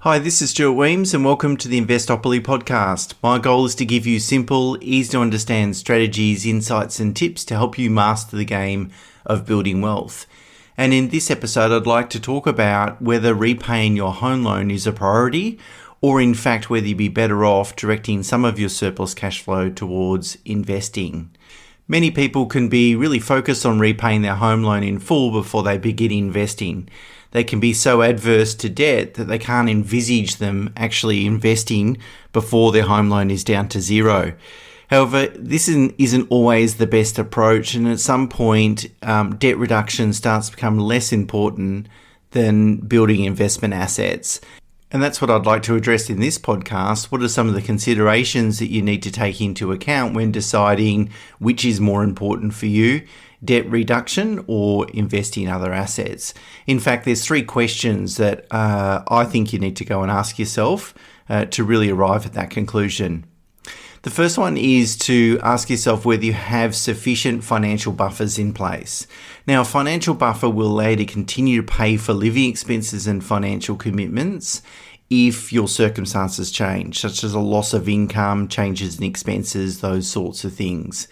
Hi, this is Stuart Weems and welcome to the Investopoly podcast. My goal is to give you simple, easy to understand strategies, insights and tips to help you master the game of building wealth. And in this episode, I'd like to talk about whether repaying your home loan is a priority or in fact whether you'd be better off directing some of your surplus cash flow towards investing. Many people can be really focused on repaying their home loan in full before they begin investing. They can be so adverse to debt that they can't envisage them actually investing before their home loan is down to zero. However, this isn't always the best approach, and at some point, debt reduction starts to become less important than building investment assets. And that's what I'd like to address in this podcast. What are some of the considerations that you need to take into account when deciding which is more important for you, debt reduction or investing in other assets? In fact, there's three questions that I think you need to go and ask yourself to really arrive at that conclusion. The first one is to ask yourself whether you have sufficient financial buffers in place. Now, a financial buffer will allow you to continue to pay for living expenses and financial commitments if your circumstances change, such as a loss of income, changes in expenses, those sorts of things.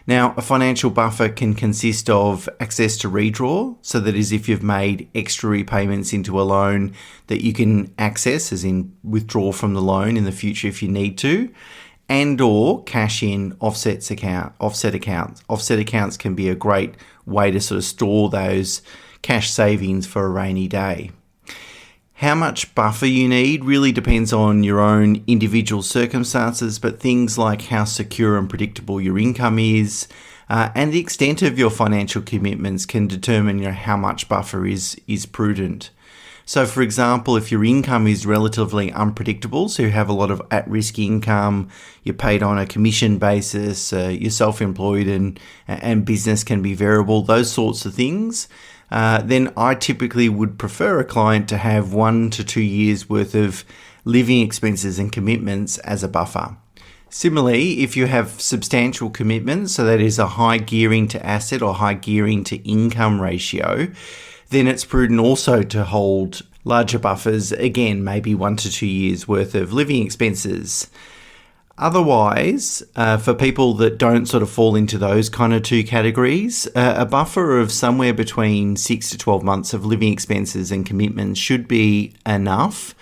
Now, a financial buffer can consist of access to redraw, so that is if you've made extra repayments into a loan that you can access, as in withdraw from the loan in the future if you need to, and or cash in offset accounts. Offset accounts can be a great way to sort of store those cash savings for a rainy day. How much buffer you need really depends on your own individual circumstances, but things like how secure and predictable your income is and the extent of your financial commitments can determine how much buffer is prudent. So, for example, if your income is relatively unpredictable, so you have a lot of at-risk income, you're paid on a commission basis, you're self-employed and business can be variable, those sorts of things, then I typically would prefer a client to have 1 to 2 years worth of living expenses and commitments as a buffer. Similarly, if you have substantial commitments, so that is a high gearing to asset or high gearing to income ratio, then it's prudent also to hold larger buffers, again, maybe 1 to 2 years worth of living expenses. Otherwise, for people that don't sort of fall into those kind of two categories, a buffer of somewhere between 6 to 12 months of living expenses and commitments should be enough,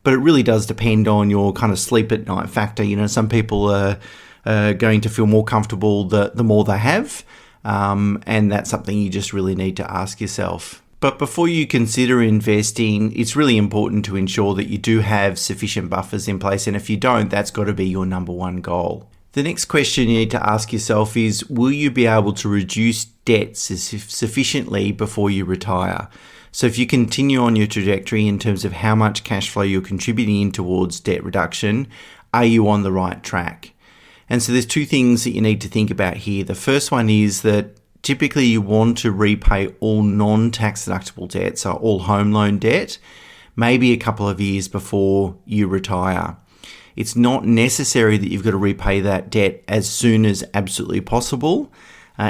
but it really does depend on your kind of sleep at night factor. You know, some people are going to feel more comfortable the more they have, and that's something you just really need to ask yourself. But before you consider investing, it's really important to ensure that you do have sufficient buffers in place. And if you don't, that's got to be your number one goal. The next question you need to ask yourself is, will you be able to reduce debts sufficiently before you retire? So if you continue on your trajectory in terms of how much cash flow you're contributing towards debt reduction, are you on the right track? And so there's two things that you need to think about here. The first one is that typically you want to repay all non-tax deductible debt, so all home loan debt, maybe a couple of years before you retire. It's not necessary that you've got to repay that debt as soon as absolutely possible.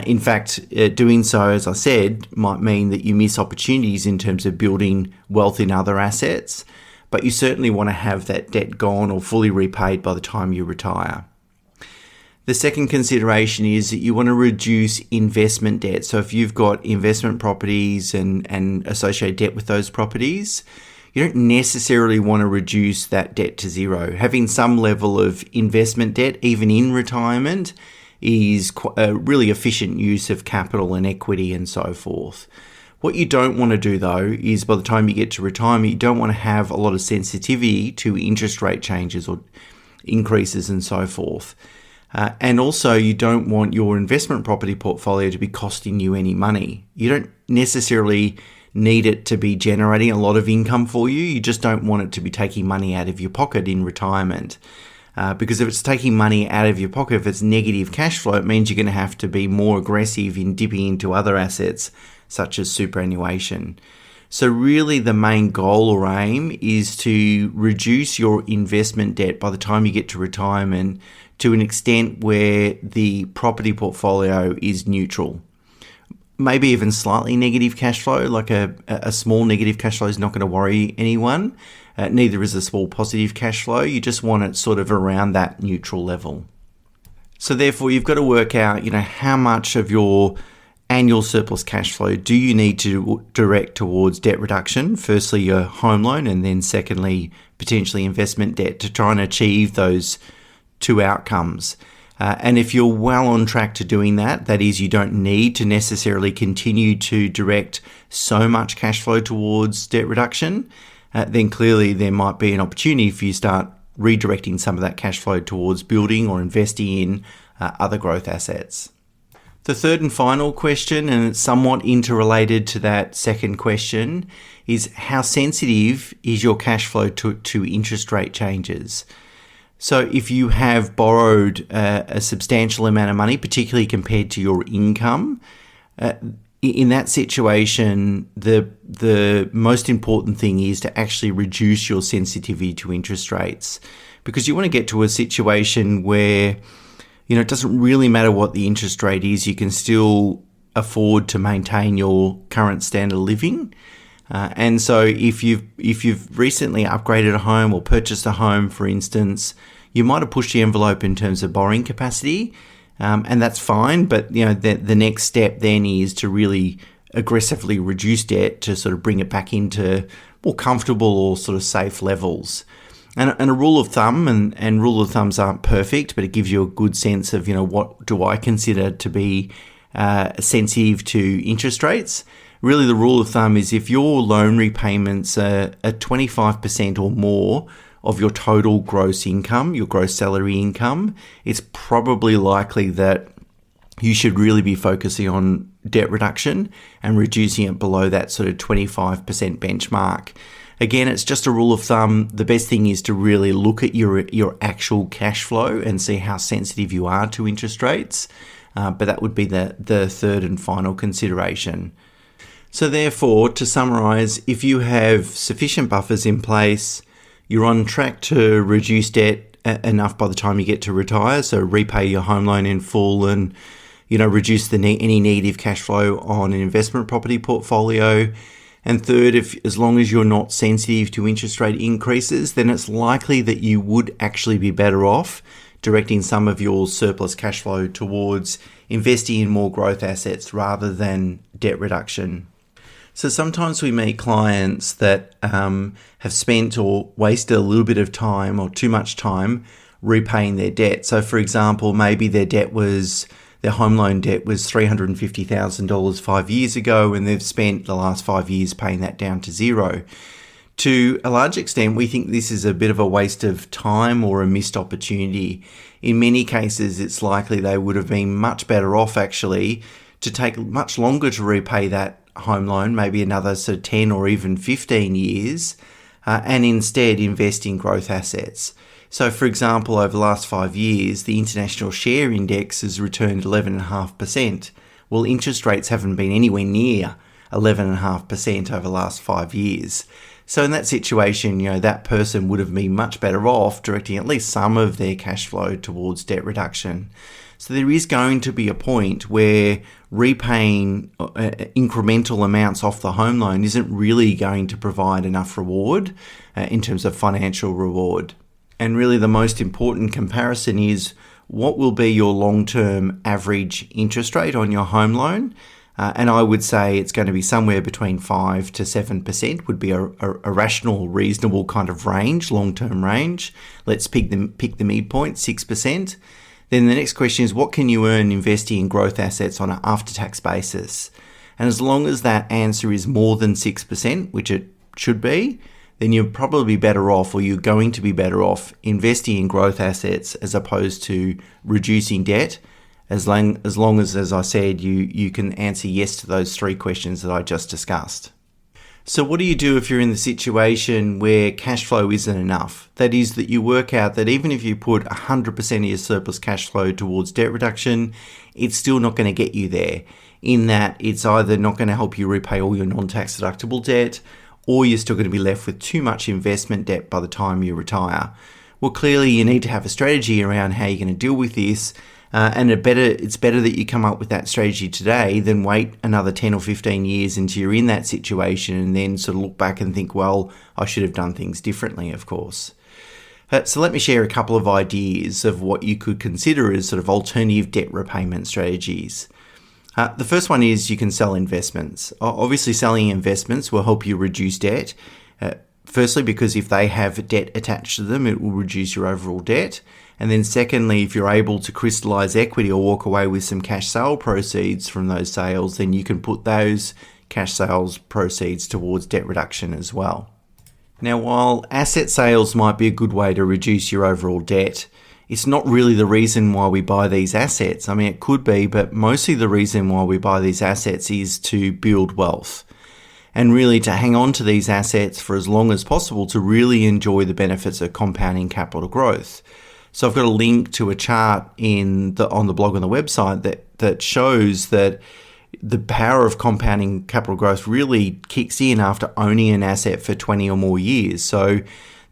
In fact, doing so, as I said, might mean that you miss opportunities in terms of building wealth in other assets, but you certainly want to have that debt gone or fully repaid by the time you retire. The second consideration is that you want to reduce investment debt. So if you've got investment properties and associated debt with those properties, you don't necessarily want to reduce that debt to zero. Having some level of investment debt, even in retirement, is a really efficient use of capital and equity and so forth. What you don't want to do, though, is by the time you get to retirement, you don't want to have a lot of sensitivity to interest rate changes or increases and so forth. And also, you don't want your investment property portfolio to be costing you any money. You don't necessarily need it to be generating a lot of income for you. You just don't want it to be taking money out of your pocket in retirement. Because if it's taking money out of your pocket, if it's negative cash flow, it means you're going to have to be more aggressive in dipping into other assets, such as superannuation. So really the main goal or aim is to reduce your investment debt by the time you get to retirement to an extent where the property portfolio is neutral. Maybe even slightly negative cash flow, like a small negative cash flow is not going to worry anyone. neither is a small positive cash flow. You just want it sort of around that neutral level. So therefore, you've got to work out, how much of your annual surplus cash flow do you need to direct towards debt reduction? Firstly, your home loan, and then secondly, potentially investment debt, to try and achieve those two outcomes. And if you're well on track to doing that, that is, you don't need to necessarily continue to direct so much cash flow towards debt reduction, then clearly there might be an opportunity for you to start redirecting some of that cash flow towards building or investing in other growth assets. The third and final question, and it's somewhat interrelated to that second question, is how sensitive is your cash flow to interest rate changes? So if you have borrowed a substantial amount of money, particularly compared to your income, in that situation, the most important thing is to actually reduce your sensitivity to interest rates, because you want to get to a situation where, it doesn't really matter what the interest rate is, you can still afford to maintain your current standard of living. And so if you've recently upgraded a home or purchased a home, for instance, you might have pushed the envelope in terms of borrowing capacity, and that's fine. But the next step then is to really aggressively reduce debt to sort of bring it back into more comfortable or sort of safe levels. And a rule of thumb, and rule of thumbs aren't perfect, but it gives you a good sense of what do I consider to be sensitive to interest rates. Really, the rule of thumb is if your loan repayments are 25% or more of your total gross income, your gross salary income, it's probably likely that you should really be focusing on debt reduction and reducing it below that sort of 25% benchmark. Again, it's just a rule of thumb. The best thing is to really look at your actual cash flow and see how sensitive you are to interest rates. But that would be the third and final consideration. So therefore, to summarise, if you have sufficient buffers in place, you're on track to reduce debt enough by the time you get to retire, so repay your home loan in full and reduce any negative cash flow on an investment property portfolio. And third, as long as you're not sensitive to interest rate increases, then it's likely that you would actually be better off directing some of your surplus cash flow towards investing in more growth assets rather than debt reduction. So sometimes we meet clients that have spent or wasted a little bit of time or too much time repaying their debt. So for example, maybe their home loan debt was $350,000 5 years ago, and they've spent the last 5 years paying that down to zero. To a large extent, we think this is a bit of a waste of time or a missed opportunity. In many cases, it's likely they would have been much better off actually to take much longer to repay that home loan, maybe another sort of 10 or even 15 years, and instead invest in growth assets. So for example, over the last 5 years, the international share index has returned 11.5%. Well, interest rates haven't been anywhere near 11.5% over the last 5 years. So in that situation, that person would have been much better off directing at least some of their cash flow towards debt reduction. So there is going to be a point where repaying incremental amounts off the home loan isn't really going to provide enough reward in terms of financial reward. And really the most important comparison is what will be your long-term average interest rate on your home loan. And I would say it's going to be somewhere between 5 to 7% would be a rational, reasonable kind of range, long-term range. Let's pick the midpoint, 6%. Then the next question is, what can you earn investing in growth assets on an after-tax basis? And as long as that answer is more than 6%, which it should be, then you're probably better off, or you're going to be better off, investing in growth assets as opposed to reducing debt, as long as I said, you can answer yes to those three questions that I just discussed. So what do you do if you're in the situation where cash flow isn't enough? That is, that you work out that even if you put 100% of your surplus cash flow towards debt reduction, it's still not going to get you there, in that it's either not going to help you repay all your non-tax deductible debt, or you're still going to be left with too much investment debt by the time you retire. Well, clearly you need to have a strategy around how you're going to deal with this. And it's better that you come up with that strategy today than wait another 10 or 15 years until you're in that situation and then sort of look back and think, well, I should have done things differently, of course. So let me share a couple of ideas of what you could consider as sort of alternative debt repayment strategies. The first one is you can sell investments. Obviously, selling investments will help you reduce debt. Firstly, because if they have debt attached to them, it will reduce your overall debt. And then secondly, if you're able to crystallize equity or walk away with some cash sale proceeds from those sales, then you can put those cash sales proceeds towards debt reduction as well. Now, while asset sales might be a good way to reduce your overall debt, it's not really the reason why we buy these assets. I mean, it could be, but mostly the reason why we buy these assets is to build wealth and really to hang on to these assets for as long as possible to really enjoy the benefits of compounding capital growth. So I've got a link to a chart on the blog on the website that shows that the power of compounding capital growth really kicks in after owning an asset for 20 or more years. So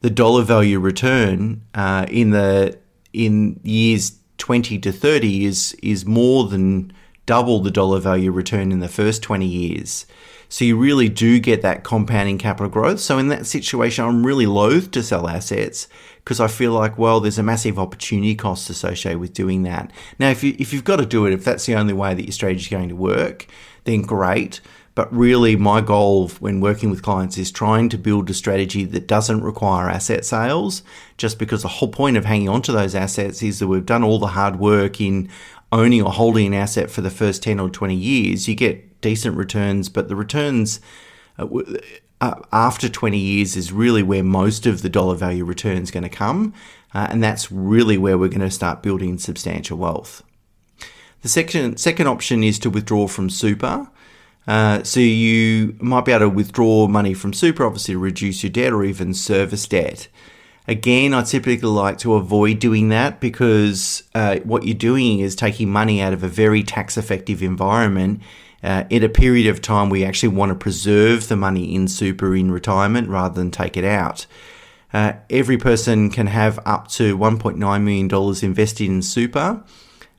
the dollar value return in years 20 to 30 is more than double the dollar value return in the first 20 years. So you really do get that compounding capital growth. So in that situation, I'm really loath to sell assets because I feel like, well, there's a massive opportunity cost associated with doing that. Now, if you've got to do it, if that's the only way that your strategy is going to work, then great. But really, my goal when working with clients is trying to build a strategy that doesn't require asset sales, just because the whole point of hanging on to those assets is that we've done all the hard work in owning or holding an asset for the first 10 or 20 years. You get decent returns, but the returns after 20 years is really where most of the dollar value return is going to come. And that's really where we're going to start building substantial wealth. The second option is to withdraw from super. So you might be able to withdraw money from super, obviously to reduce your debt or even service debt. Again, I typically like to avoid doing that because what you're doing is taking money out of a very tax-effective environment in a period of time we actually want to preserve the money in super in retirement rather than take it out. Every person can have up to $1.9 million invested in super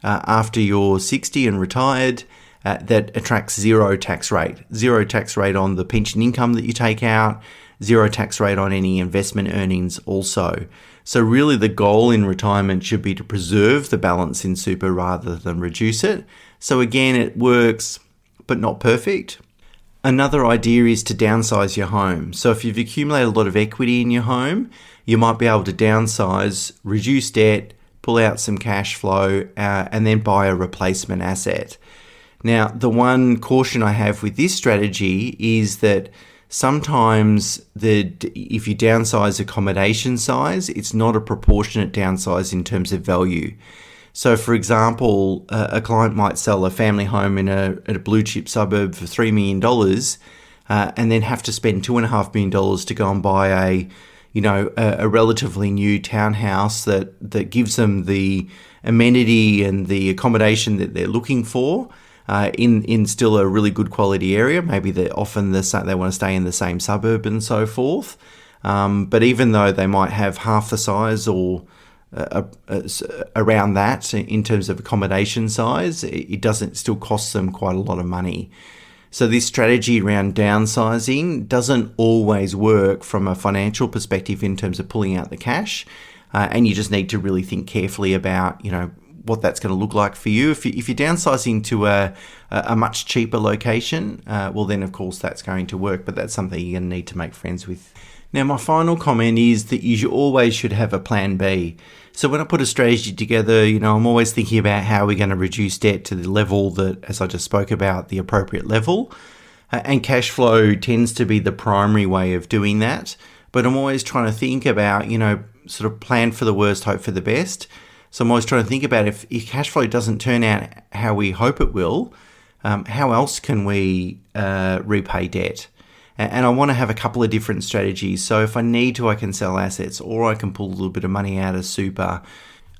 after you're 60 and retired. That attracts zero tax rate on the pension income that you take out, zero tax rate on any investment earnings also. So really the goal in retirement should be to preserve the balance in super rather than reduce it. So again, it works, but not perfect. Another idea is to downsize your home. So if you've accumulated a lot of equity in your home, you might be able to downsize, reduce debt, pull out some cash flow, and then buy a replacement asset. Now, the one caution I have with this strategy is that sometimes if you downsize accommodation size, it's not a proportionate downsize in terms of value. So, for example, a client might sell a family home in a blue chip suburb for $3 million and then have to spend $2.5 million to go and buy a relatively new townhouse that gives them the amenity and the accommodation that they're looking for. In still a really good quality area. Maybe they want to stay in the same suburb and so forth. But even though they might have half the size or around that in terms of accommodation size, it doesn't still cost them quite a lot of money. So this strategy around downsizing doesn't always work from a financial perspective in terms of pulling out the cash. And you just need to really think carefully about, what that's going to look like for you. If you're downsizing to a much cheaper location, well then of course that's going to work, but that's something you're going to need to make friends with. Now my final comment is that you always should have a plan B. So when I put a strategy together, I'm always thinking about how we're going to reduce debt to the level that, as I just spoke about, the appropriate level. And cash flow tends to be the primary way of doing that. But I'm always trying to think about, sort of plan for the worst, hope for the best. So I'm always trying to think about if cash flow doesn't turn out how we hope it will, how else can we repay debt? And I want to have a couple of different strategies. So if I need to, I can sell assets or I can pull a little bit of money out of super.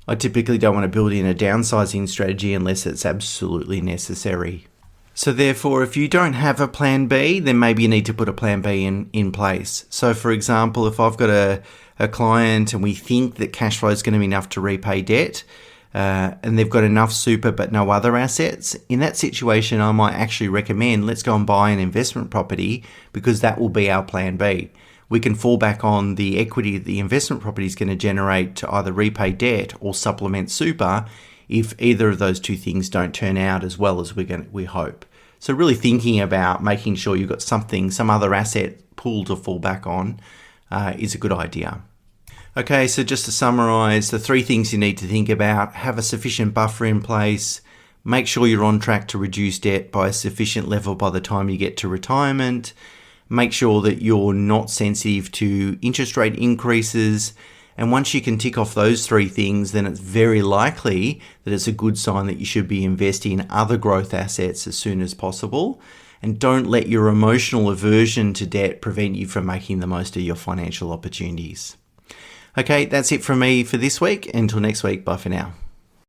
I typically don't want to build in a downsizing strategy unless it's absolutely necessary. So therefore, if you don't have a plan B, then maybe you need to put a plan B in place. So for example, if I've got a a client and we think that cash flow is going to be enough to repay debt, and they've got enough super but no other assets, in that situation I might actually recommend let's go and buy an investment property, because that will be our plan B. We can fall back on the equity that the investment property is going to generate to either repay debt or supplement super if either of those two things don't turn out as well as we hope. So really thinking about making sure you've got some other asset pool to fall back on is a good idea. Okay, so just to summarize, the 3 things you need to think about: have a sufficient buffer in place, make sure you're on track to reduce debt by a sufficient level by the time you get to retirement, make sure that you're not sensitive to interest rate increases. And once you can tick off those 3 things, then it's very likely that it's a good sign that you should be investing in other growth assets as soon as possible. And don't let your emotional aversion to debt prevent you from making the most of your financial opportunities. Okay, that's it from me for this week. Until next week, bye for now.